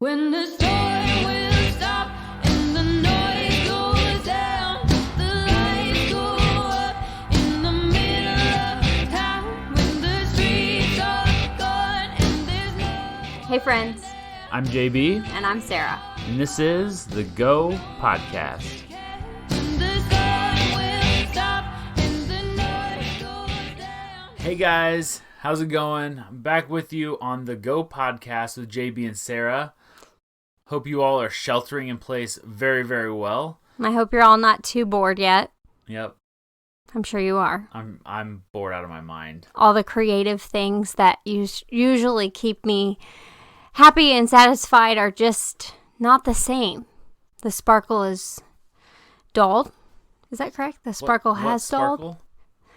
When the storm will stop and the noise goes down, the lights go up in the middle of town. When the streets are gone and there's no... Hey friends, I'm JB, and I'm Sara. and this is the Go Podcast. When the storm will stop and the noise goes down. Hey guys, how's it going? I'm back with you on the Go Podcast with JB and Sara. Hope you all are sheltering in place very, very well. I hope you're all not too bored yet. Yep, I'm sure you are. I'm bored out of my mind. All the creative things that usually keep me happy and satisfied are just not the same. The sparkle is dulled. Is that correct? The sparkle has dulled. Sparkle?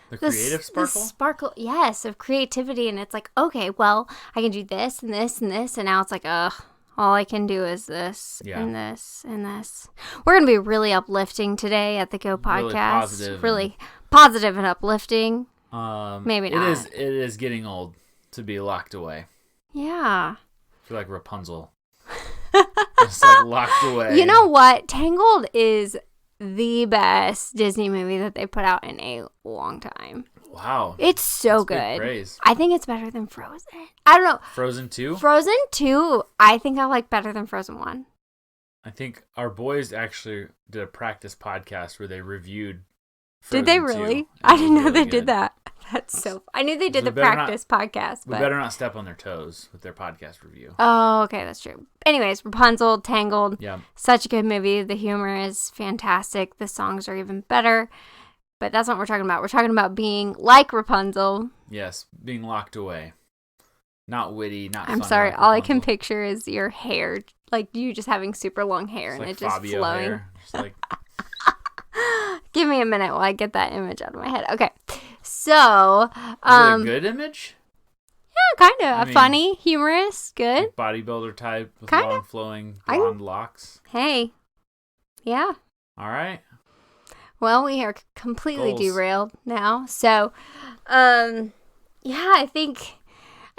The creative sparkle? The sparkle, yes, of creativity. And it's like, okay, well, I can do this and this and this. And now it's like, ugh. All I can do is this and this and this. We're going to be really uplifting today at the Go Podcast. Really positive and uplifting. Maybe not. It is getting old to be locked away. Yeah. I feel like Rapunzel. Just like locked away. You know what? Tangled is the best Disney movie that they put out in a long time. Wow. It's so That's good. Big praise. I think it's better than Frozen. I don't know. Frozen 2? Frozen 2, I think I like better than Frozen 1. I think our boys actually did a practice podcast where they reviewed Did Frozen they 2, really? and I it didn't was know really they did good. that. That's so... I knew they did We the better practice podcast, We but... better not step on their toes with their podcast review. Oh, okay, that's true. Anyways, Rapunzel, Tangled, Yeah. such a good movie. The humor is fantastic. The songs are even better. But that's not what we're talking about. We're talking about being like Rapunzel. Yes, being locked away. Not witty, not I'm funny sorry, like all I can Rapunzel. picture is your hair. Like you just having super long hair It's and like it just Fabio flowing. hair. Just like, Give me a minute while I get that image out of my head. Okay. So, is it a good image? yeah, kind of. I mean, funny, humorous, good. Like bodybuilder type with Kinda. long flowing blonde locks. Hey. Yeah. All right. Well, we are completely Goals. derailed now. So, yeah, I think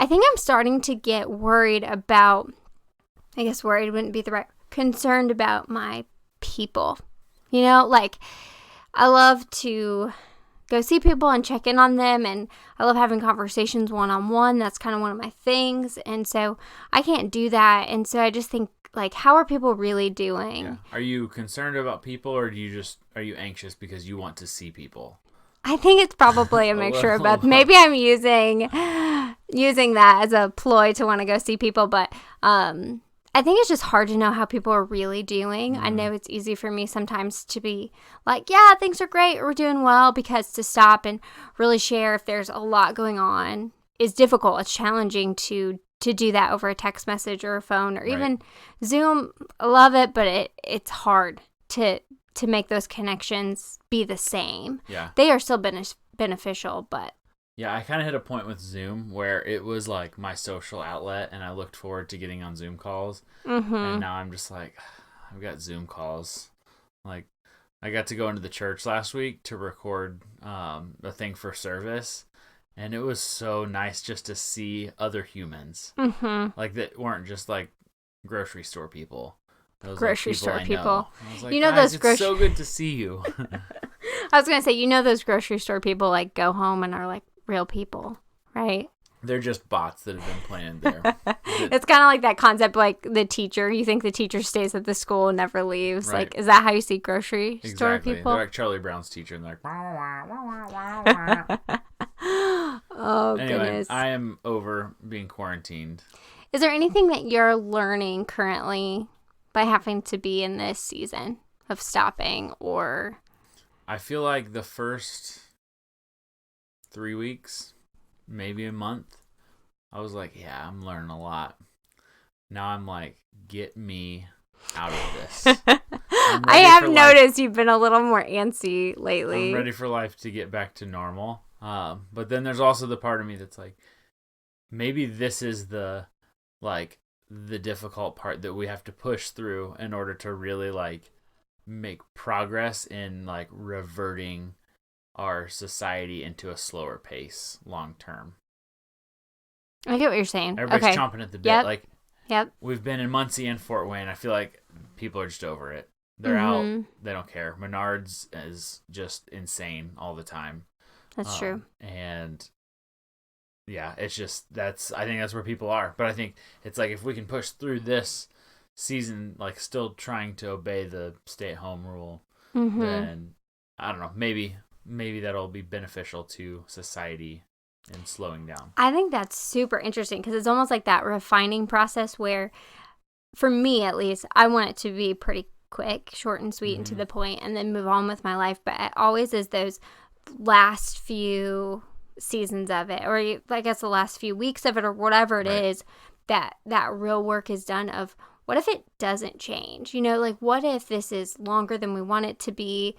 I'm starting to get worried about, I guess worried wouldn't be the right, concerned about my people. You know, like, I love to go see people and check in on them, and I love having conversations one-on-one. That's kind of one of my things, and so I can't do that, and so I just think, like, how are people really doing? Yeah. Are you concerned about people, or are you anxious because you want to see people? I think it's probably a mixture of both. Maybe I'm using that as a ploy to want to go see people, but I think it's just hard to know how people are really doing. I know it's easy for me sometimes to be like, yeah, things are great, we're doing well, because to stop and really share if there's a lot going on is difficult. It's challenging to do that over a text message or a phone or even Zoom. I love it, but it's hard to make those connections be the same. Yeah. They are still beneficial, but... Yeah, I kind of hit a point with Zoom where it was like my social outlet, and I looked forward to getting on Zoom calls. Mm-hmm. And now I'm just like, I've got Zoom calls. Like, I got to go into the church last week to record a thing for service, and it was so nice just to see other humans. Mm-hmm. Like, that weren't just like grocery store people. Those Grocery store I know. people. I was like, You know guys, those it's so good to see you. I was going to say, you know those grocery store people, like, go home and are, like, real people, right? They're just bots that have been planted there. It's kind of like that concept, like the teacher. You think the teacher stays at the school and never leaves. Right. Like, is that how you see grocery store Exactly. people? They're like Charlie Brown's teacher, and they're like... Oh, Anyway, goodness. I am over being quarantined. Is there anything that you're learning currently by having to be in this season of stopping or... I feel like the first 3 weeks, maybe a month, I was like, yeah, I'm learning a lot. Now I'm like, get me out of this. I have noticed you've been a little more antsy lately. I'm ready for life to get back to normal. But then there's also the part of me that's like, maybe this is the difficult part that we have to push through in order to really like make progress in like reverting our society into a slower pace long term. I get what you're saying. Everybody's Okay. chomping at the bit. Yep. Like, Yep. we've been in Muncie and Fort Wayne. I feel like people are just over it. They're out. They don't care. Menards is just insane all the time. That's true. And yeah, it's just I think that's where people are. But I think it's like if we can push through this season, like still trying to obey the stay-at-home rule, then I don't know. Maybe that'll be beneficial to society in slowing down. I think that's super interesting because it's almost like that refining process where, for me at least, I want it to be pretty quick, short and sweet, and to the point, and then move on with my life. But it always is those last few seasons of it, or I guess the last few weeks of it, or whatever it is, that real work is done of what if it doesn't change? You know, like what if this is longer than we want it to be?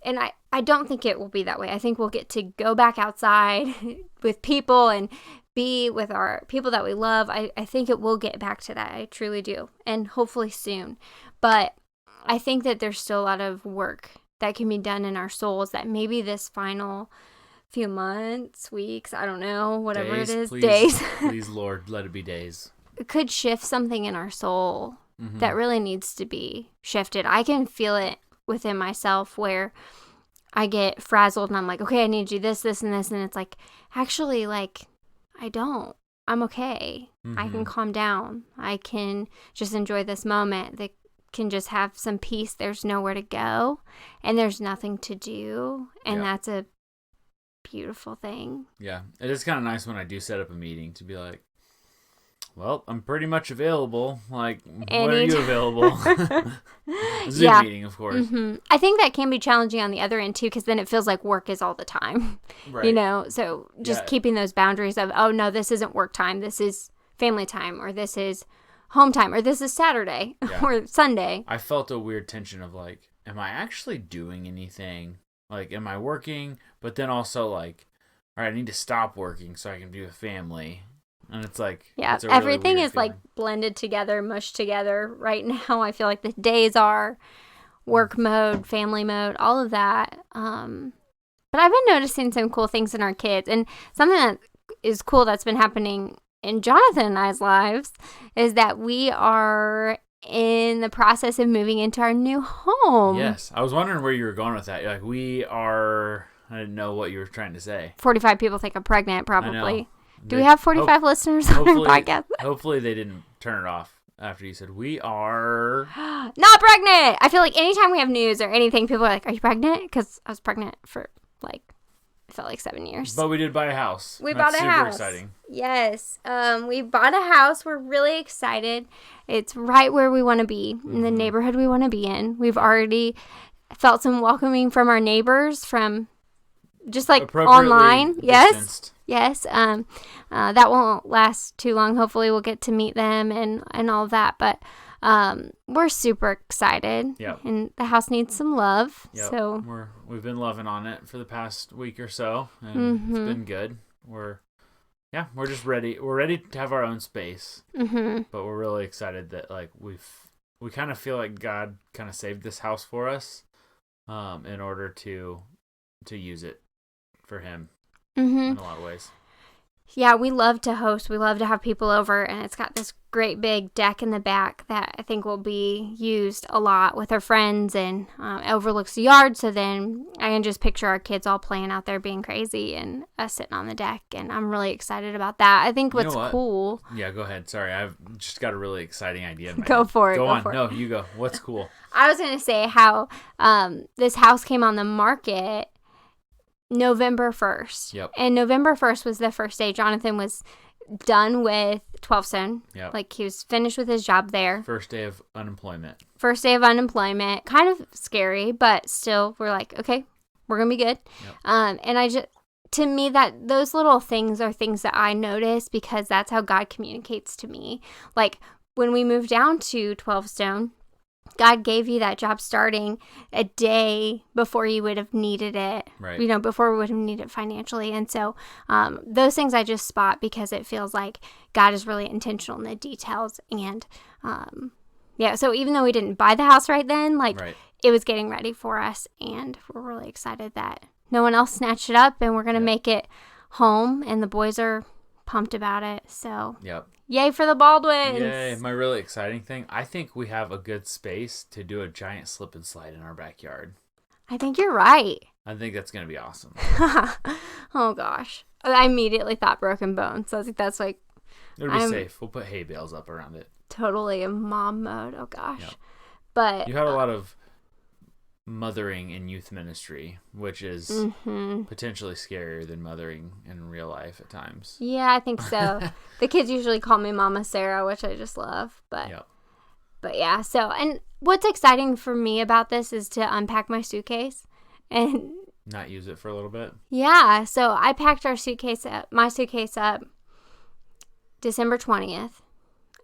And I don't think it will be that way. I think we'll get to go back outside with people and be with our people that we love. I think it will get back to that. I truly do. And hopefully soon. But I think that there's still a lot of work that can be done in our souls that maybe this final few months, weeks, I don't know, whatever it is, days. Please, Lord, let it be days. It could shift something in our soul that really needs to be shifted. I can feel it within myself where I get frazzled and I'm like, okay, I need to do this, this, and this. And it's like, actually, like, I don't. I'm okay. I can calm down. I can just enjoy this moment. That can just have some peace. There's nowhere to go and there's nothing to do. And that's a beautiful thing. Yeah. It is kind of nice when I do set up a meeting to be like, well, I'm pretty much available. Like, when are you available? Zoom meeting, of course. I think that can be challenging on the other end, too, because then it feels like work is all the time. Right. You know, so just keeping those boundaries of, oh, no, this isn't work time. This is family time, or this is home time, or this is Saturday or Sunday. I felt a weird tension of, like, am I actually doing anything? Like, am I working? But then also, like, all right, I need to stop working so I can be with family. And it's like, it's a really everything weird is feeling. like blended together, mushed together right now. I feel like the days are work mode, family mode, all of that. But I've been noticing some cool things in our kids, and something that is cool that's been happening in Jonathan and I's lives is that we are in the process of moving into our new home. Yes, I was wondering where you were going with that. Like, we are. I didn't know what you were trying to say. 45 people think I'm pregnant, probably. Do we have 45 listeners on our podcast? Hopefully they didn't turn it off after you said, we are... not pregnant! I feel like anytime we have news or anything, people are like, are you pregnant? Because I was pregnant for, like, it felt like 7 years. But we did buy a house. We bought a house. Super exciting. Yes. We bought a house. We're really excited. It's right where we want to be, in the neighborhood we want to be in. We've already felt some welcoming from our neighbors, from just, like, online. Distanced. Yes, that won't last too long. Hopefully we'll get to meet them and all of that. But we're super excited. Yep. And the house needs some love. Yep. So we've been loving on it for the past week or so. And it's been good. We're just ready. We're ready to have our own space. But we're really excited that, like, we kind of feel like God kind of saved this house for us in order to use it for him. In a lot of ways. Yeah, we love to host. We love to have people over, and it's got this great big deck in the back that I think will be used a lot with our friends, and it overlooks the yard, so then I can just picture our kids all playing out there being crazy and us sitting on the deck, and I'm really excited about that. I think what's cool... Yeah, go ahead. Sorry, I've just got a really exciting idea. Go for it. Go on. No, you go. What's cool? I was going to say how this house came on the market November 1st. Yep. And November 1st was the first day Jonathan was done with 12 Stone. Yep. Like, he was finished with his job there. First day of unemployment. Kind of scary, but still, we're like, okay, we're going to be good. Yep. And to me, that those little things are things that I notice because that's how God communicates to me. Like, when we moved down to 12 Stone, God gave you that job starting a day before you would have needed it, right? You know, before we would have needed it financially. And so those things I just spot because it feels like God is really intentional in the details. And so even though we didn't buy the house right then, it was getting ready for us. And we're really excited that no one else snatched it up and we're going to make it home. And the boys are pumped about it. So Yep. yay for the Baldwins. Yay. My really exciting thing, I think we have a good space to do a giant slip and slide in our backyard. I think you're right. I think that's going to be awesome. Oh, gosh. I immediately thought broken bones. So I think that's like It'll be safe. We'll put hay bales up around it. totally in mom mode. Oh, gosh. Yep. But You had a lot of mothering in youth ministry, which is potentially scarier than mothering in real life at times. yeah, I think so. The kids usually call me Mama Sarah, which I just love. Yep. But yeah, so, and what's exciting for me about this is to unpack my suitcase and Not use it for a little bit. yeah, so I packed my suitcase up December 20th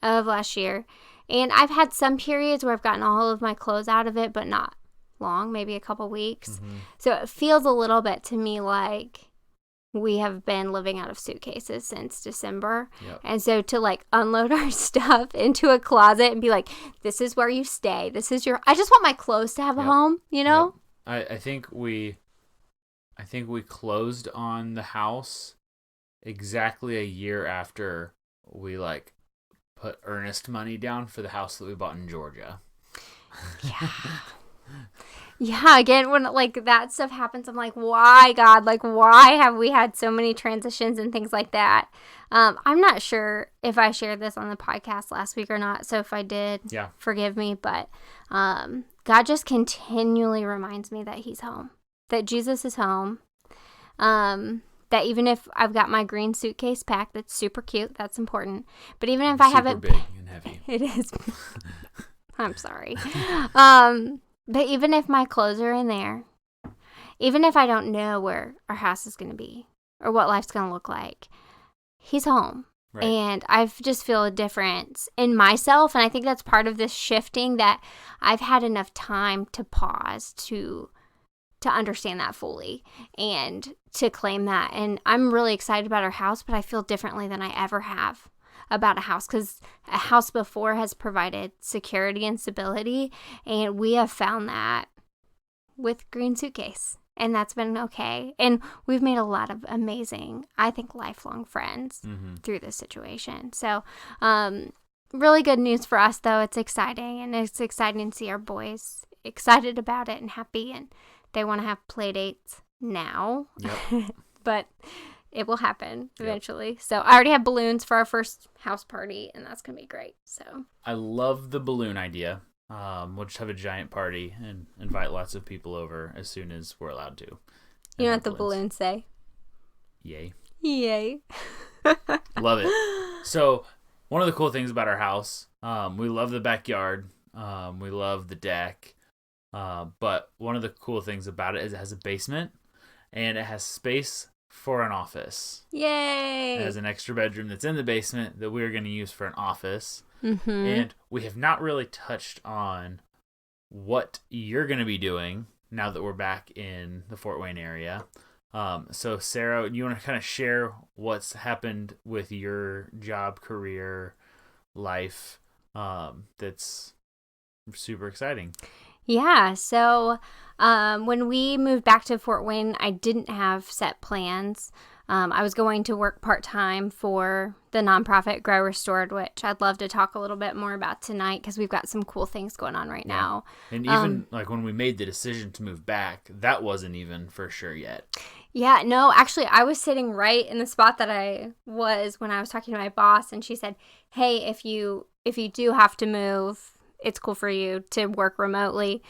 of last year. And I've had some periods where I've gotten all of my clothes out of it, but not long, maybe a couple weeks. So it feels a little bit to me like we have been living out of suitcases since December. Yep. And so to like unload our stuff into a closet and be like, this is where you stay. This is I just want my clothes to have a home, you know? Yep. I think we closed on the house exactly a year after we like put earnest money down for the house that we bought in Georgia. Yeah. Yeah, again, when like that stuff happens, I'm like, why, God? Like, why have we had so many transitions and things like that? I'm not sure if I shared this on the podcast last week or not. So if I did, forgive me. But God just continually reminds me that he's home, that Jesus is home. That even if I've got my green suitcase packed, that's super cute, that's important. But even if I haven't, big and heavy. It is. I'm sorry. But even if my clothes are in there, even if I don't know where our house is going to be or what life's going to look like, he's home. Right. And I just feel a difference in myself. And I think that's part of this shifting, that I've had enough time to pause to understand that fully and to claim that. And I'm really excited about our house, but I feel differently than I ever have about a house, because a house before has provided security and stability, and we have found that with Green Suitcase, and that's been okay. And we've made a lot of amazing, I think, lifelong friends through this situation. So really good news for us, though. It's exciting, and it's exciting to see our boys excited about it and happy, and they want to have play dates now. Yep. But it will happen eventually. Yep. So I already have balloons for our first house party, and that's going to be great. So I love the balloon idea. We'll just have a giant party and invite lots of people over as soon as we're allowed to. You know what the balloons say? Yay. Yay. Love it. So one of the cool things about our house, we love the backyard. We love the deck. But one of the cool things about it is it has a basement, and it has space for an office. Yay! It has an extra bedroom that's in the basement that we're going to use for an office. And we have not really touched on what you're going to be doing now that we're back in the Fort Wayne area. So Sarah, you want to kind of share what's happened with your job, career, life, that's super exciting? Yeah, so when we moved back to Fort Wayne, I didn't have set plans. I was going to work part-time for the nonprofit Grow Restored, which I'd love to talk a little bit more about tonight, because we've got some cool things going on right now. And even like when we made the decision to move back, that wasn't even for sure yet. Yeah, no, actually, I was sitting right in the spot that I was when I was talking to my boss, and she said, hey, if you do have to move, it's cool for you to work remotely.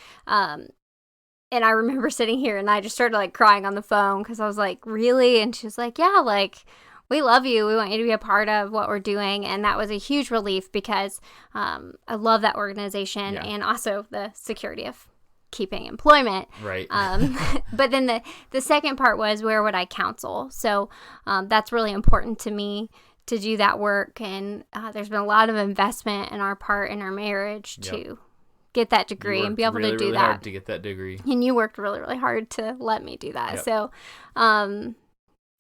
And I remember sitting here and I just started like crying on the phone, because I was like, really? And she was like, yeah, like, we love you. We want you to be a part of what we're doing. And that was a huge relief, because I love that organization and also the security of keeping employment. Right. But then the second part was, where would I counsel? So that's really important to me to do that work. And there's been a lot of investment in our part in our marriage to get that degree and be able to do really that. Hard to get that degree. And you worked really, really hard to let me do that. Yep. So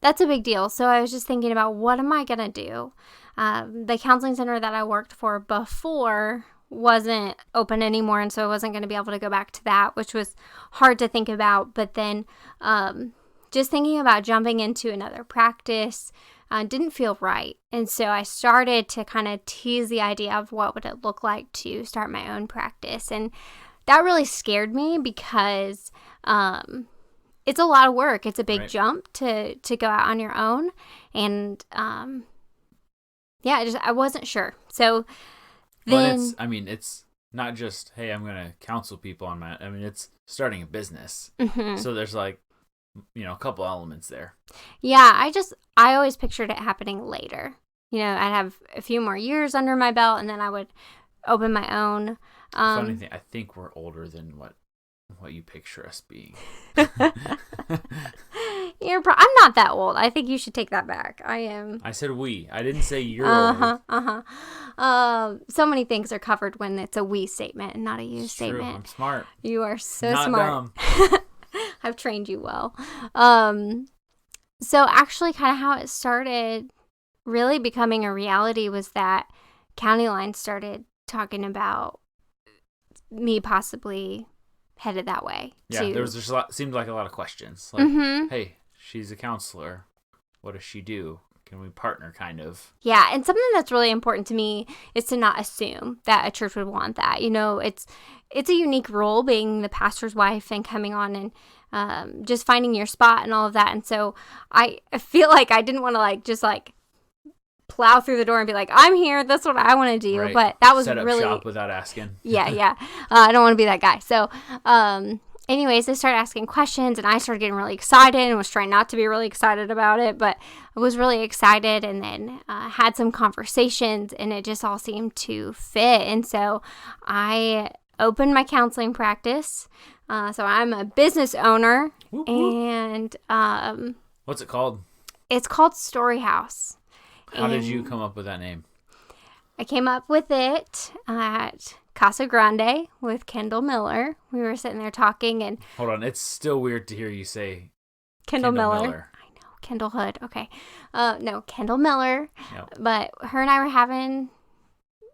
that's a big deal. So I was just thinking about, what am I going to do? The counseling center that I worked for before wasn't open anymore, and so I wasn't going to be able to go back to that, which was hard to think about. But then just thinking about jumping into another practice, didn't feel right. And so I started to kind of tease the idea of what would it look like to start my own practice. And that really scared me because it's a lot of work. It's a big jump to go out on your own. And I wasn't sure. So then... it's not just, hey, I'm going to counsel people on it's starting a business. So there's like, a couple elements there. Yeah, I always pictured it happening later. I'd have a few more years under my belt, and then I would open my own. Funny thing, I think we're older than what you picture us being. I'm not that old. I think you should take that back. I am. I said we. I didn't say you're old. So many things are covered when it's a we statement and not a you statement. True. I'm smart. You are so not smart. Dumb. I've trained you well. So actually kind of how it started really becoming a reality was that County Line started talking about me possibly headed that way. Yeah, there was just seemed like a lot of questions. Like, hey, she's a counselor. What does she do? Can we partner, kind of? Yeah, and something that's really important to me is to not assume that a church would want that. It's a unique role being the pastor's wife and coming on and just finding your spot and all of that. And so I feel like I didn't want to just plow through the door and be like, I'm here, that's what I want to do. Right. But that was set up really shop without asking. yeah. I don't want to be that guy. So anyways, they started asking questions and I started getting really excited and was trying not to be really excited about it, but I was really excited, and then had some conversations and it just all seemed to fit. And so I opened my counseling practice. So I'm a business owner. Whoop, whoop. And what's it called? It's called Story House. How did you come up with that name? I came up with it at Casa Grande with Kendall Miller. We were sitting there talking and... Hold on, it's still weird to hear you say Kendall Miller. I know, Kendall Hood. Okay. No, Kendall Miller. Yep. But her and I were having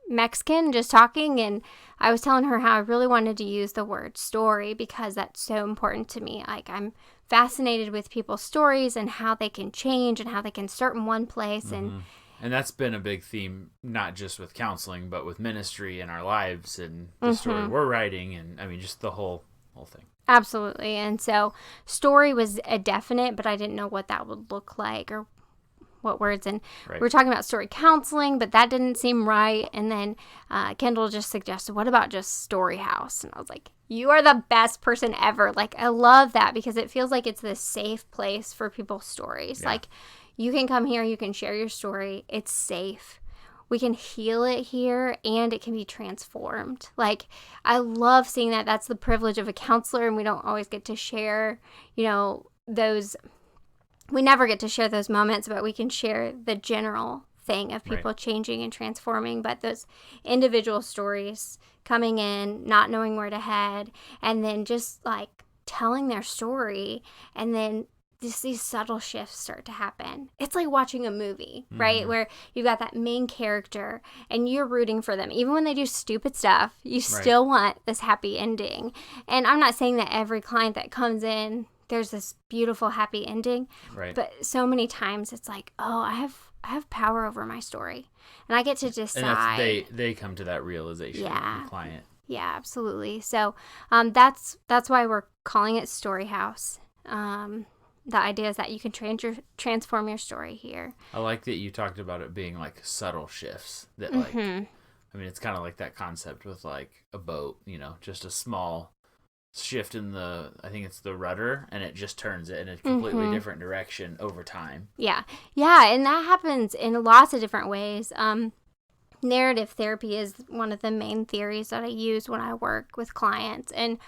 Mexican, just talking, and I was telling her how I really wanted to use the word story because that's so important to me. I'm fascinated with people's stories and how they can change and how they can start in one place. And that's been a big theme, not just with counseling, but with ministry in our lives and the story we're writing, and just the whole thing. Absolutely. And so story was a definite, but I didn't know what that would look like or what words. And we were talking about story counseling, but that didn't seem right. And then Kendall just suggested, what about just Story House? And I was like, you are the best person ever. I love that because it feels like it's this safe place for people's stories. Yeah. You can come here, you can share your story. It's safe. We can heal it here, and it can be transformed. I love seeing that. That's the privilege of a counselor, and we don't always get to share, those. We never get to share those moments, but we can share the general thing of people changing and transforming. But those individual stories coming in, not knowing where to head, and then just telling their story, and then just these subtle shifts start to happen. It's like watching a movie, right? Where you've got that main character and you're rooting for them. Even when they do stupid stuff, you still want this happy ending. And I'm not saying that every client that comes in, there's this beautiful happy ending. Right. But so many times it's like, oh, I have power over my story. And I get to decide. And they come to that realization, the client. Yeah, absolutely. So that's why we're calling it Story House. The idea is that you can transform your story here. I like that you talked about it being subtle shifts. That it's kind of like that concept with a boat, just a small shift in I think it's the rudder, and it just turns it in a completely different direction over time. Yeah, and that happens in lots of different ways. Narrative therapy is one of the main theories that I use when I work with clients, and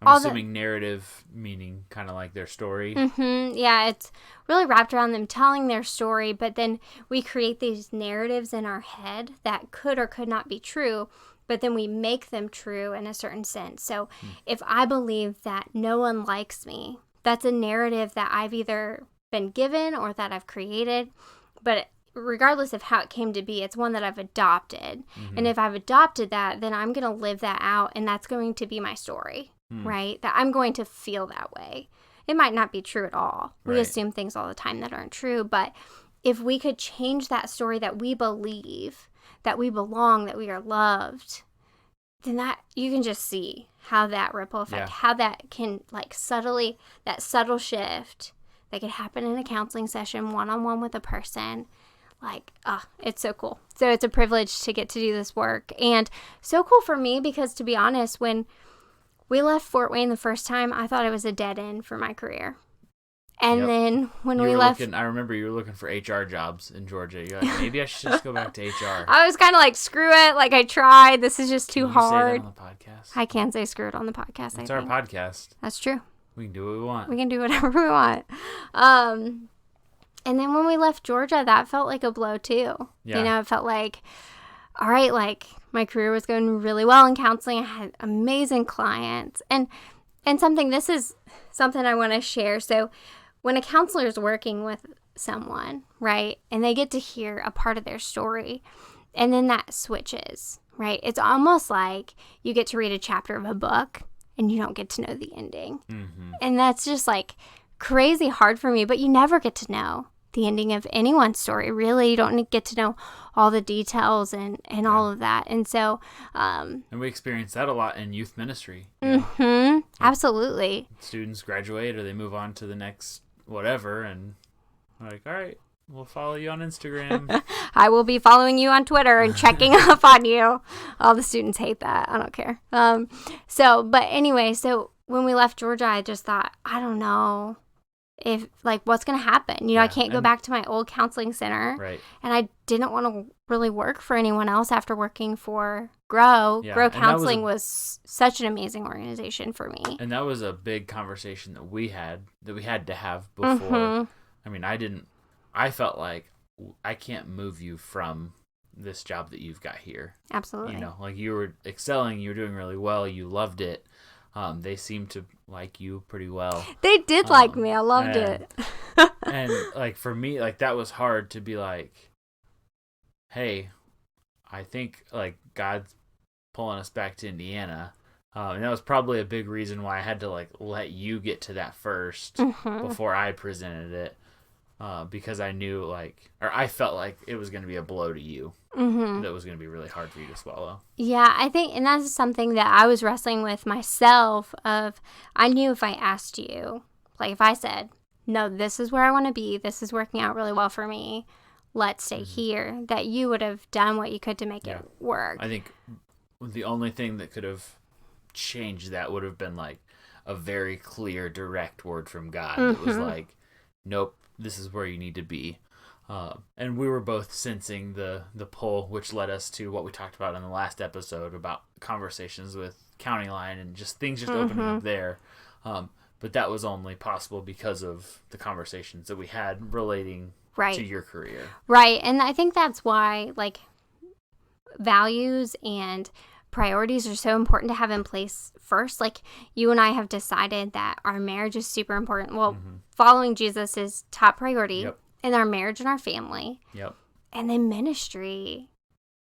I'm assuming narrative meaning kind of like their story. Yeah, it's really wrapped around them telling their story, but then we create these narratives in our head that could or could not be true, but then we make them true in a certain sense. So if I believe that no one likes me, that's a narrative that I've either been given or that I've created, but regardless of how it came to be, it's one that I've adopted. And if I've adopted that, then I'm going to live that out, and that's going to be my story. Right? That I'm going to feel that way. It might not be true at all. We assume things all the time that aren't true, but if we could change that story that we believe, that we belong, that we are loved, then that you can just see how that ripple effect, how that can like subtly, that subtle shift that could happen in a counseling session one-on-one with a person. Like, it's so cool. So it's a privilege to get to do this work. And so cool for me because, to be honest, when we left Fort Wayne the first time, I thought it was a dead end for my career. And then when we left... I remember you were looking for HR jobs in Georgia. You're like, maybe I should just go back to HR. I was kind of like, screw it. Like, I tried. This is just too hard. Say that on the podcast? I can say screw it on the podcast, It's our podcast. That's true. We can do what we want. We can do whatever we want. And then when we left Georgia, that felt like a blow too. Yeah. You know, it felt like, all right, like my career was going really well in counseling. I had amazing clients. And this is something I want to share. So when a counselor is working with someone, right, and they get to hear a part of their story, and then that switches, right? It's almost like you get to read a chapter of a book and you don't get to know the ending. Mm-hmm. And that's just like crazy hard for me, but you never get to know the ending of anyone's story, really. You don't get to know all the details and all of that. And so... and we experience that a lot in youth ministry. Mm-hmm. Absolutely. Students graduate or they move on to the next whatever, and we're like, all right, we'll follow you on Instagram. I will be following you on Twitter and checking up on you. All the students hate that. I don't care. But anyway, so when we left Georgia, I just thought, I don't know if, like, what's going to happen? You know, I can't go back to my old counseling center. Right. And I didn't want to really work for anyone else after working for Grow. Yeah. Grow Counseling was such an amazing organization for me. And that was a big conversation that we had to have before. Mm-hmm. I mean, I felt like I can't move you from this job that you've got here. Absolutely. You know, like you were excelling, you were doing really well, you loved it. They seemed to like you pretty well. They did like me. I loved it. And like for me, like that was hard to be like, hey, I think like God's pulling us back to Indiana. And that was probably a big reason why I had to like let you get to that first before I presented it. Because I knew I felt like it was going to be a blow to you. Mm-hmm. That was going to be really hard for you to swallow. Yeah, I think, and that's something that I was wrestling with myself I knew if I asked you, like if I said, no, this is where I want to be, this is working out really well for me, let's stay here, that you would have done what you could to make it work. I think the only thing that could have changed that would have been like a very clear, direct word from God that was like, nope, this is where you need to be. And we were both sensing the pull, which led us to what we talked about in the last episode about conversations with County Line and just things just opening up there. But that was only possible because of the conversations that we had relating to your career. Right. And I think that's why like values and priorities are so important to have in place first. Like you and I have decided that our marriage is super important. Well, following Jesus is top priority in our marriage and our family. Yep. And then ministry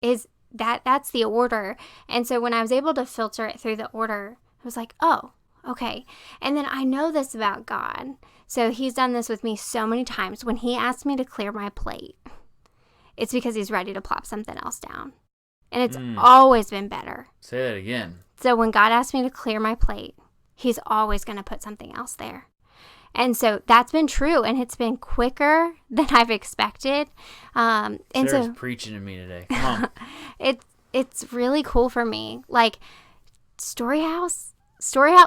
is that's the order. And so when I was able to filter it through the order, I was like, oh, okay. And then I know this about God. So he's done this with me so many times. When he asked me to clear my plate, it's because he's ready to plop something else down. And it's always been better. Say that again. So when God asked me to clear my plate, he's always going to put something else there. And so that's been true, and it's been quicker than I've expected. And Sarah's preaching to me today. Come on. It's really cool for me. Like Storyhouse,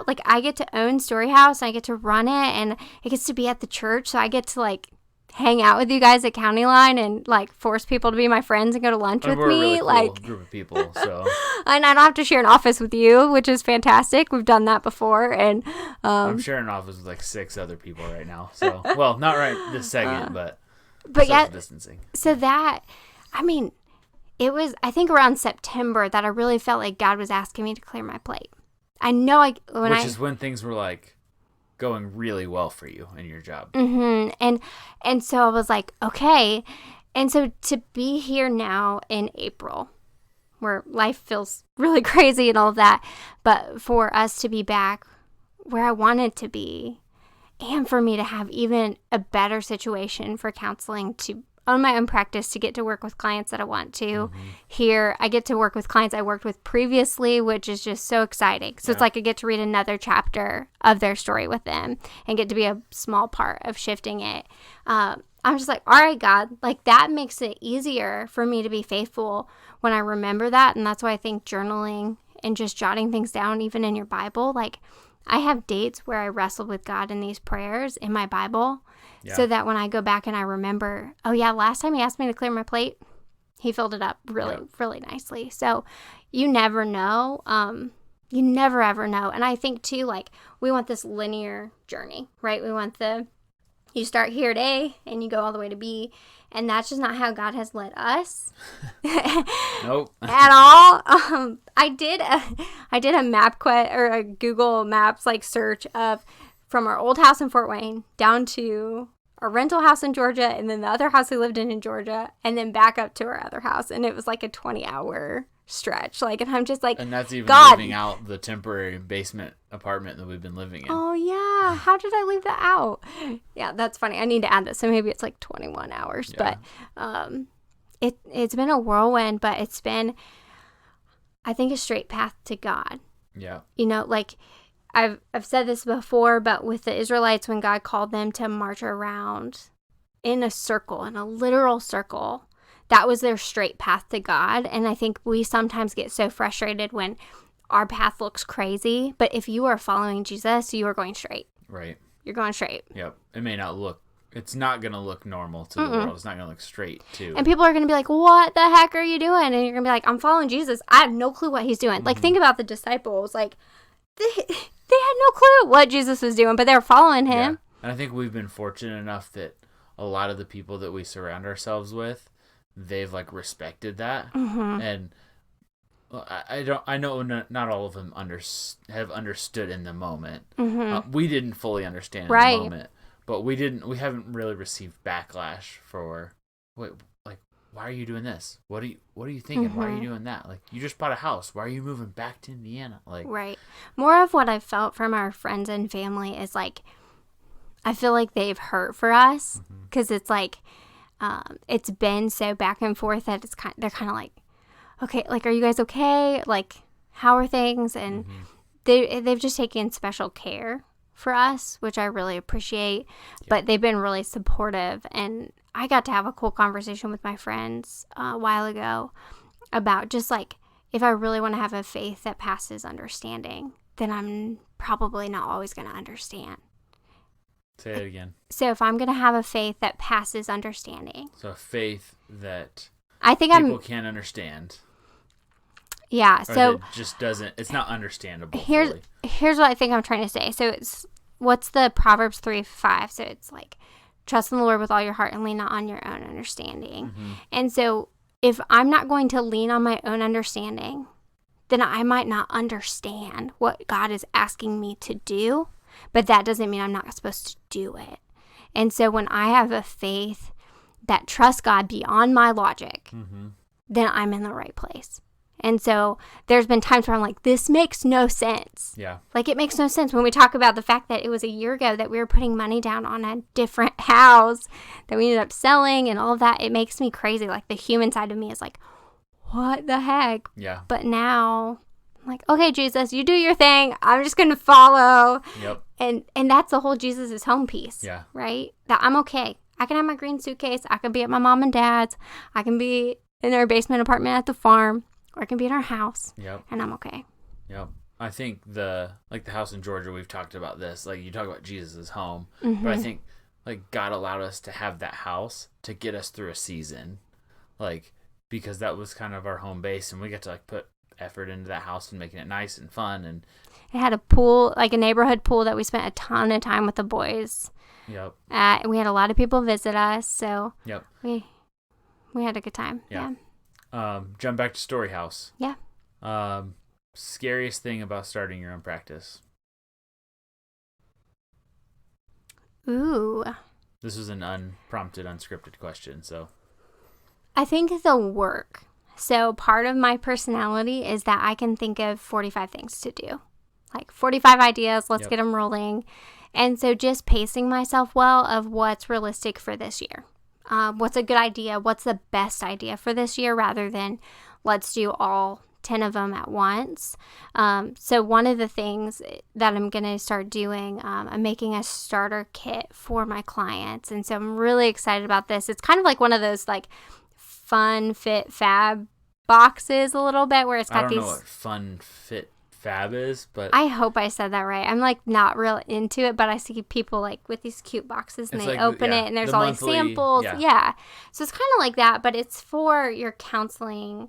like I get to own Storyhouse, and I get to run it, and it gets to be at the church, so I get to like hang out with you guys at County Line and like force people to be my friends and go to lunch with me. We're a really cool like group of people, so. And I don't have to share an office with you, which is fantastic. We've done that before, and I'm sharing an office with like 6 other people right now. So, well, not right this second, but yeah, distancing. So that, I mean, it was I think around September that I really felt like God was asking me to clear my plate. I know which is when things were like going really well for you in your job. Mm-hmm. And so I was like, okay. And so to be here now in April, where life feels really crazy and all of that, but for us to be back where I wanted to be, and for me to have even a better situation for counseling to own my own practice to get to work with clients that I want to. Here, I get to work with clients I worked with previously, which is just so exciting. So it's like I get to read another chapter of their story with them and get to be a small part of shifting it. I'm just like, all right, God, like that makes it easier for me to be faithful when I remember that. And that's why I think journaling and just jotting things down, even in your Bible, like I have dates where I wrestled with God in these prayers in my Bible so that when I go back and I remember, oh yeah, last time he asked me to clear my plate, he filled it up really nicely. So you never know. You never ever know. And I think too, like we want this linear journey, right? We want you start here at A and you go all the way to B. And that's just not how God has led us. Nope. At all. I did a or a Google Maps like search of from our old house in Fort Wayne down to our rental house in Georgia and then the other house we lived in Georgia and then back up to our other house. And it was like a 20-hour stretch. Like, and I'm just like, and that's even God. leaving out the temporary basement apartment that we've been living in. Oh yeah, how did I leave that out? Yeah, that's funny. I need to add that. So maybe it's like 21 hours. Yeah. But it's been a whirlwind, but it's been, I think, a straight path to God. Yeah. You know, like I've said this before, but with the Israelites, when God called them to march around in a circle, in a literal circle, that was their straight path to God. And I think we sometimes get so frustrated when our path looks crazy. But if you are following Jesus, you are going straight. Right. You're going straight. Yep. It may not look, it's not going to look normal to the world. It's not going to look straight too. And people are going to be like, what the heck are you doing? And you're going to be like, I'm following Jesus. I have no clue what he's doing. Like, think about the disciples. Like, they had no clue what Jesus was doing, but they were following him. Yeah. And I think we've been fortunate enough that a lot of the people that we surround ourselves with, they've like respected that. And I know not all of them have understood in the moment. We didn't fully understand in the moment, but we haven't really received backlash for, wait, like, why are you doing this? What are you thinking? Why are you doing that? Like, you just bought a house. Why are you moving back to Indiana? Like, right. More of what I've felt from our friends and family is like, I feel like they've hurt for us because it's like, it's been so back and forth that they're kind of like, okay, like, are you guys okay? Like, how are things? And they've just taken special care for us, which I really appreciate. But they've been really supportive. And I got to have a cool conversation with my friends a while ago about just like, if I really want to have a faith that passes understanding, then I'm probably not always going to understand. Say it again. So if I'm going to have a faith that passes understanding. So a faith that I think people can't understand. Yeah, or so that just doesn't, it's not understandable. Here's what I think I'm trying to say. So what's the Proverbs 3:5? So it's like, trust in the Lord with all your heart and lean not on your own understanding. And so if I'm not going to lean on my own understanding, then I might not understand what God is asking me to do, but that doesn't mean I'm not supposed to do it. And so when I have a faith that trusts God beyond my logic, then I'm in the right place. And so there's been times where I'm like, this makes no sense. Yeah. Like, it makes no sense when we talk about the fact that it was a year ago that we were putting money down on a different house that we ended up selling and all of that. It makes me crazy. Like, the human side of me is like, what the heck? Yeah. But now I'm like, okay, Jesus, you do your thing. I'm just going to follow. Yep. And that's the whole Jesus is home piece. Yeah. Right? That I'm okay. I can have my green suitcase. I can be at my mom and dad's. I can be in our basement apartment at the farm. Or it can be in our house. Yep. And I'm okay. Yep. I think the house in Georgia, we've talked about this. Like, you talk about Jesus' home. But I think, like, God allowed us to have that house to get us through a season. Like, because that was kind of our home base. And we got to, like, put effort into that house and making it nice and fun. And it had a pool, like a neighborhood pool that we spent a ton of time with the boys. Yep. And we had a lot of people visit us. So yep. we had a good time. Yeah. Jump back to Story House. Yeah. Scariest thing about starting your own practice? Ooh. This was an unprompted, unscripted question, so. I think the work. So part of my personality is that I can think of 45 things to do. Like 45 ideas, let's get them rolling. And so just pacing myself well of what's realistic for this year. what's a good idea, what's the best idea for this year, rather than let's do all 10 of them at once. So one of the things that I'm going to start doing, I'm making a starter kit for my clients. And so I'm really excited about this. It's kind of like one of those like fun fit fab boxes a little bit, where it's got I don't these. know what fun fit fab is, but I hope I said that right. I'm like not real into it, but I see people like with these cute boxes and It's they like, open yeah, it and there's the all monthly- these samples. yeah. Yeah. So it's kind of like that, but it's for your counseling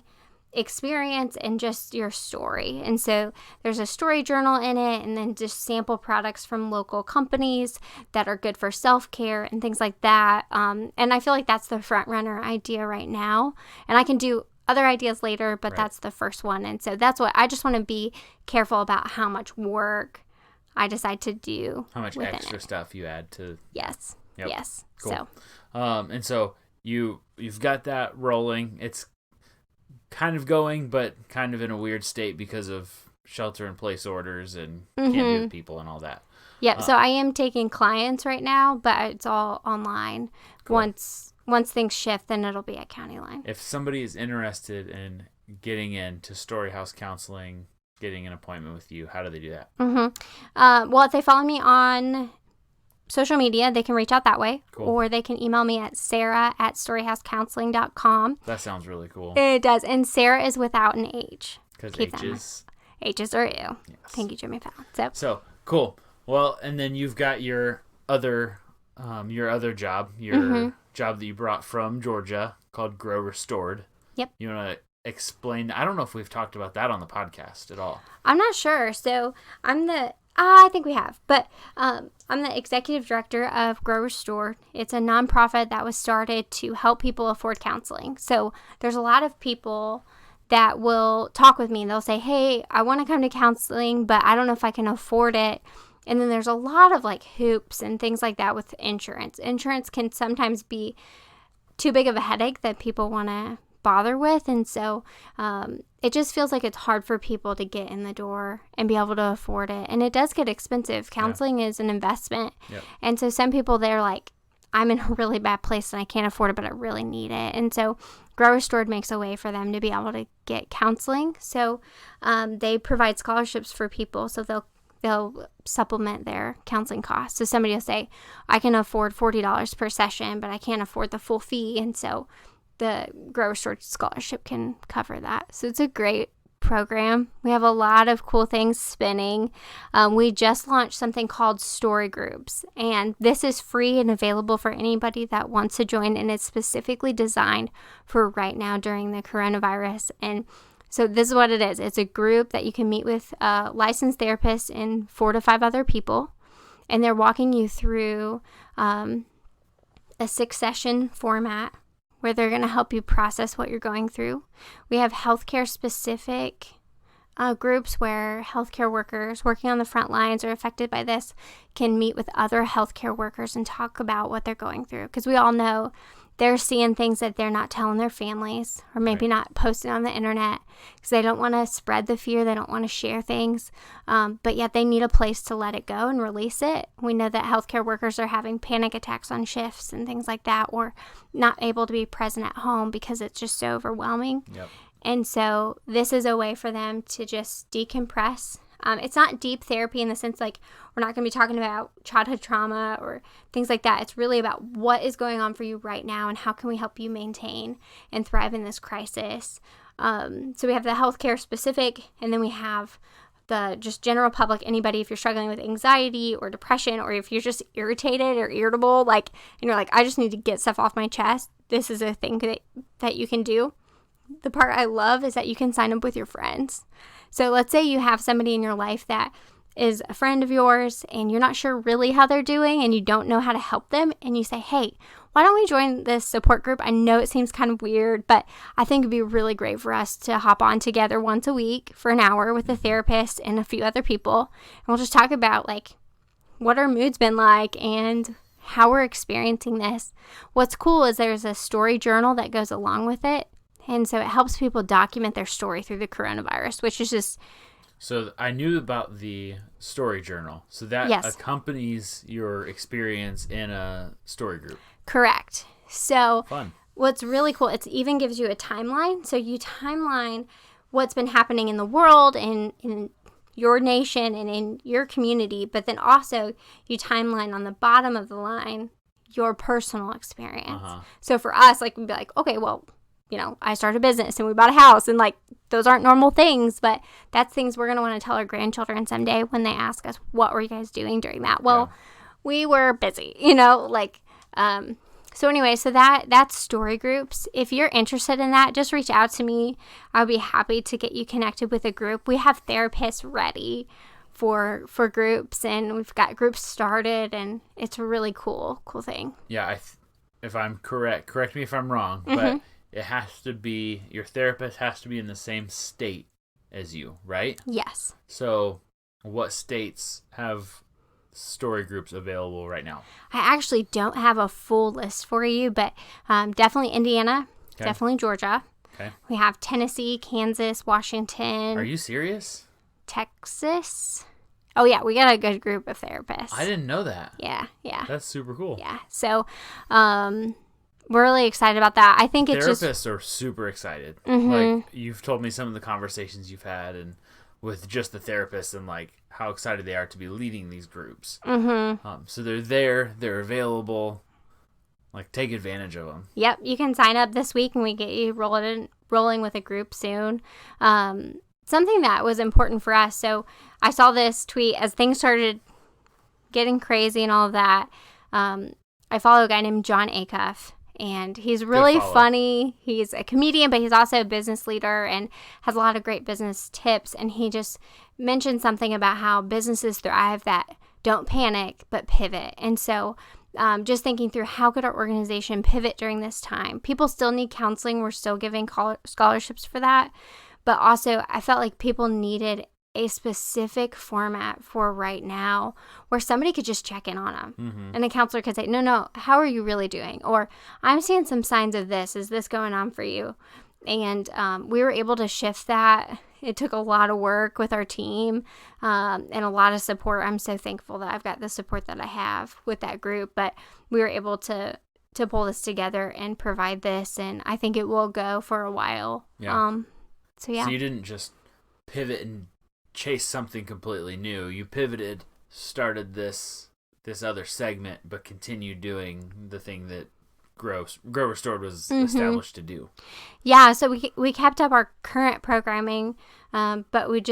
experience and just your story. And so there's a story journal in it, and then just sample products from local companies that are good for self-care and things like that. And I feel like that's the front runner idea right now. And I can do other ideas later, but Right. that's the first one. And so that's what I just want to be careful about, how much work I decide to do. how much within extra it. stuff you add to. Yes. Yep. Yes. Cool. So And so you've got that rolling. It's kind of going, but kind of in a weird state because of shelter in place orders and can't be with people and all that. Yep. So I am taking clients right now, but it's all online. Cool. Once things shift, then it'll be at County Line. If somebody is interested in getting into Story House Counseling, getting an appointment with you, how do they do that? Well, if they follow me on social media, they can reach out that way. Cool. Or they can email me at sarah@storyhousecounseling.com. That sounds really cool. It does. And Sarah is without an H. Because Keep that in mind. H's. H's are ew. Yes. Thank you, Jimmy Fallon. So cool. Well, and then you've got your other job, your job that you brought from Georgia called Grow Restored. Yep. You want to explain? I don't know if we've talked about that on the podcast at all. I'm not sure. So I think we have, but I'm the executive director of Grow Restored. It's a nonprofit that was started to help people afford counseling. So there's a lot of people that will talk with me and they'll say, hey, I want to come to counseling, but I don't know if I can afford it. And then there's a lot of like hoops and things like that with insurance. Insurance can sometimes be too big of a headache that people want to bother with. And so it just feels like it's hard for people to get in the door and be able to afford it. And it does get expensive. Counseling is an investment. Yep. And so some people, they're like, I'm in a really bad place and I can't afford it, but I really need it. And so Grow Restored makes a way for them to be able to get counseling. So they provide scholarships for people. So they'll supplement their counseling costs. So somebody will say, I can afford $40 per session, but I can't afford the full fee. And so the Grow Restored Scholarship can cover that. So it's a great program. We have a lot of cool things spinning. We just launched something called Story Groups, and this is free and available for anybody that wants to join, and it's specifically designed for right now during the coronavirus. And so this is what it is. It's a group that you can meet with a licensed therapist and 4 to 5 other people, and they're walking you through a 6-session format where they're going to help you process what you're going through. We have healthcare specific groups where healthcare workers working on the front lines or affected by this can meet with other healthcare workers and talk about what they're going through. Because we all know they're seeing things that they're not telling their families, or maybe not posting on the internet because they don't want to spread the fear. They don't want to share things, but yet they need a place to let it go and release it. We know that healthcare workers are having panic attacks on shifts and things like that, or not able to be present at home because it's just so overwhelming. Yep. And so this is a way for them to just decompress. It's not deep therapy in the sense like we're not going to be talking about childhood trauma or things like that. It's really about what is going on for you right now and how can we help you maintain and thrive in this crisis. So we have the healthcare specific, and then we have the just general public, anybody, if you're struggling with anxiety or depression, or if you're just irritated or irritable, and you're like, I just need to get stuff off my chest. This is a thing that you can do. The part I love is that you can sign up with your friends. So let's say you have somebody in your life that is a friend of yours and you're not sure really how they're doing and you don't know how to help them, and you say, hey, why don't we join this support group? I know it seems kind of weird, but I think it'd be really great for us to hop on together once a week for an hour with a therapist and a few other people. And we'll just talk about what our mood's been like and how we're experiencing this. What's cool is there's a story journal that goes along with it. And so it helps people document their story through the coronavirus, which is just... So I knew about the story journal. So that Yes. accompanies your experience in a story group. Correct. So Fun. what's really cool, it even gives you a timeline. So you timeline what's been happening in the world and in your nation and in your community, but then also you timeline on the bottom of the line your personal experience. So for us, like, we'd be like, okay, well, you know, I started a business and we bought a house, and like, those aren't normal things, but that's things we're going to want to tell our grandchildren someday when they ask us, what were you guys doing during that? Well, we were busy, you know, like, so anyway, so that's story groups. If you're interested in that, just reach out to me. I'll be happy to get you connected with a group. We have therapists ready for groups, and we've got groups started, and it's a really cool thing. Yeah, if I'm correct me if I'm wrong, but it has to be, your therapist has to be in the same state as you, right? Yes. So what states have story groups available right now? I actually don't have a full list for you, but definitely Indiana, definitely Georgia. Okay. We have Tennessee, Kansas, Washington. Are you serious? Texas. Oh, yeah, we got a good group of therapists. I didn't know that. Yeah. That's super cool. Yeah. So we're really excited about that. I think it's Therapists are super excited. Like, you've told me some of the conversations you've had and with just the therapists, and like how excited they are to be leading these groups. So they're there, they're available. Like, take advantage of them. Yep, you can sign up this week, and we get you rolling with a group soon. Something that was important for us. So I saw this tweet as things started getting crazy and all of that. I follow a guy named John Acuff, and he's really funny. He's a comedian, but he's also a business leader and has a lot of great business tips. And he just mentioned something about how businesses thrive that don't panic, but pivot. And so just thinking through, how could our organization pivot during this time? People still need counseling. We're still giving scholarships for that. But also, I felt like people needed a specific format for right now where somebody could just check in on them. And a counselor could say, no, how are you really doing? Or, I'm seeing some signs of this. Is this going on for you? And we were able to shift that. It took a lot of work with our team and a lot of support. I'm so thankful that I've got the support that I have with that group. But we were able to pull this together and provide this. And I think it will go for a while. Yeah. So you didn't just pivot and chase something completely new. You pivoted, started this other segment, but continued doing the thing that Grow Restored was established to do. Yeah, so we kept up our current programming, but we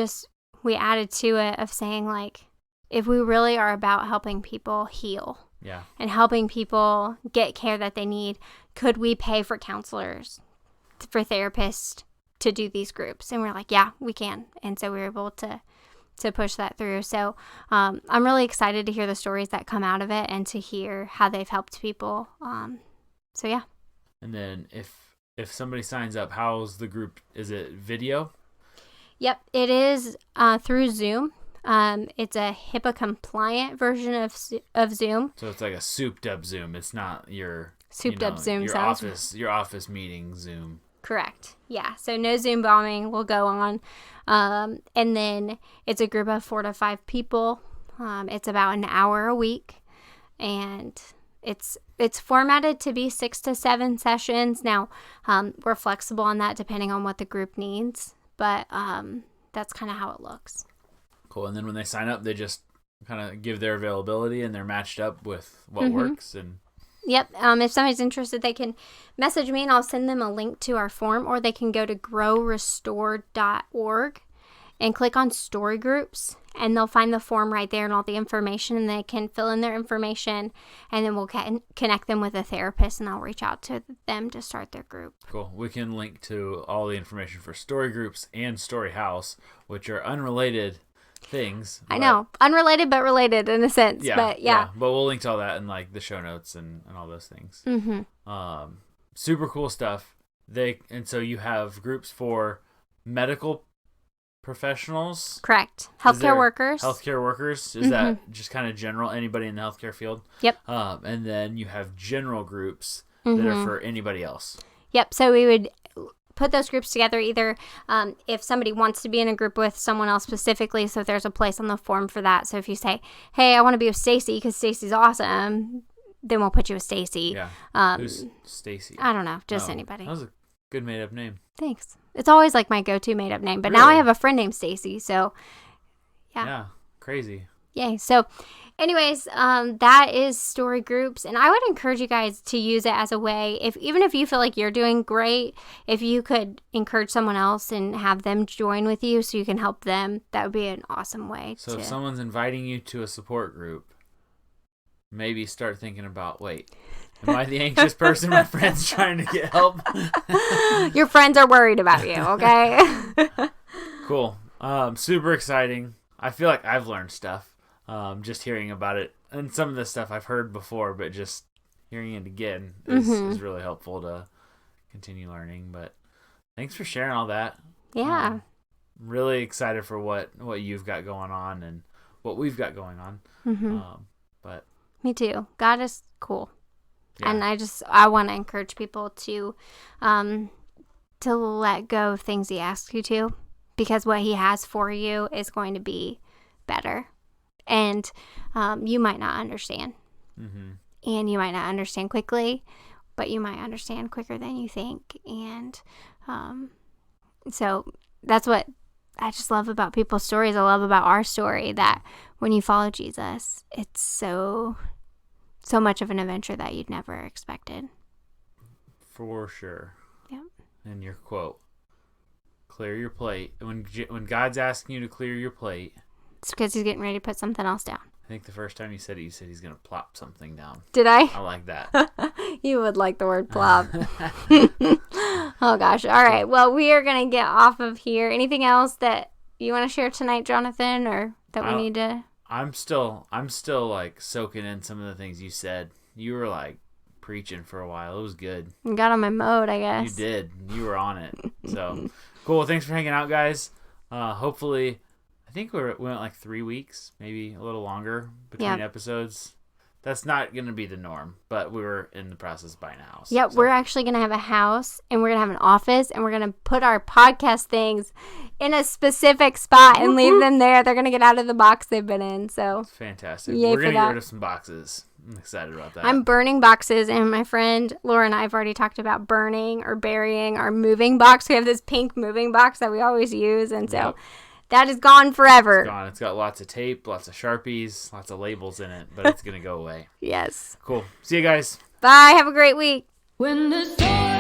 added to it of saying, like, if we really are about helping people heal and helping people get care that they need, could we pay for counselors, for therapists to do these groups? And we're like, yeah, we can. And so we were able to push that through. So I'm really excited to hear the stories that come out of it and to hear how they've helped people. So yeah. And then if somebody signs up, how's the group? Is it video? Yep, it is through Zoom. It's a HIPAA compliant version of Zoom. So it's like a souped up Zoom. It's not your souped up Zoom. Your office meeting Zoom. Correct. Yeah. So no Zoom bombing will go on. And then it's a group of 4 to 5 people. It's about an hour a week, and it's formatted to be 6 to 7 sessions. Now, we're flexible on that depending on what the group needs, but that's kind of how it looks. Cool. And then when they sign up, they just kind of give their availability, and they're matched up with what works. And yep. If somebody's interested, they can message me, and I'll send them a link to our form, or they can go to growrestored.org and click on story groups, and they'll find the form right there and all the information, and they can fill in their information, and then we'll connect them with a therapist, and I'll reach out to them to start their group. Cool. We can link to all the information for story groups and Story House, which are unrelated things. I know. Unrelated but related in a sense. Yeah, but yeah. But we'll link to all that in like the show notes and all those things. Super cool stuff. So you have groups for medical professionals. Correct. Healthcare workers. Healthcare workers. Is that just kind of general? Anybody in the healthcare field? Yep. And then you have general groups that are for anybody else. Yep. So we would put those groups together either if somebody wants to be in a group with someone else specifically, so if there's a place on the form for that. So if you say, hey, I want to be with Stacy because Stacy's awesome, then we'll put you with Stacy. Yeah. Who's Stacy? I don't know, just Oh, anybody. That was a good made up name. Thanks. It's always like my go-to made-up name, but now I Really? have a friend named Stacy, so yeah. Yeah. Crazy. Yay. So anyways, that is story groups, and I would encourage you guys to use it as a way, even if you feel like you're doing great, if you could encourage someone else and have them join with you so you can help them, that would be an awesome way. So if someone's inviting you to a support group, maybe start thinking about, wait, am I the anxious person my friend's trying to get help? Your friends are worried about you, okay? Cool. Super exciting. I feel like I've learned stuff just hearing about it. And some of the stuff I've heard before, but just hearing it again is really helpful to continue learning. But thanks for sharing all that. Yeah. Really excited for what you've got going on and what we've got going on. But Me too. God is cool. yeah. And I want to encourage people to let go of things he asks you to, because what he has for you is going to be better. And you might not understand. And you might not understand quickly, but you might understand quicker than you think. And so that's what I just love about people's stories. I love about our story, that when you follow Jesus, it's so much of an adventure that you'd never expected. For sure. Yep. And your quote, clear your plate. When God's asking you to clear your plate, It's because he's getting ready to put something else down. I think the first time you said it, you said he's going to plop something down. Did I? I like that. You would like the word plop. Oh, gosh. All right. Well, we are going to get off of here. Anything else that you want to share tonight, Jonathan, or that we need to... I'm still like soaking in some of the things you said. You were like preaching for a while. It was good. Got on my mode, I guess. You did. You were on it. So cool. Thanks for hanging out, guys. Hopefully, I think we went like 3 weeks, maybe a little longer between episodes. That's not going to be the norm, but we were in the process of buying a house. Yep, we're actually going to have a house, and we're going to have an office, and we're going to put our podcast things in a specific spot and leave them there. They're going to get out of the box they've been in, so. It's fantastic. Yay We're for going to get that. rid of some boxes. I'm excited about that. I'm burning boxes, and my friend Laura and I have already talked about burning or burying our moving box. We have this pink moving box that we always use, and so that is gone forever. It's gone. It's got lots of tape, lots of Sharpies, lots of labels in it, but it's going to go away. Yes. Cool. See you guys. Bye. Have a great week. When the storm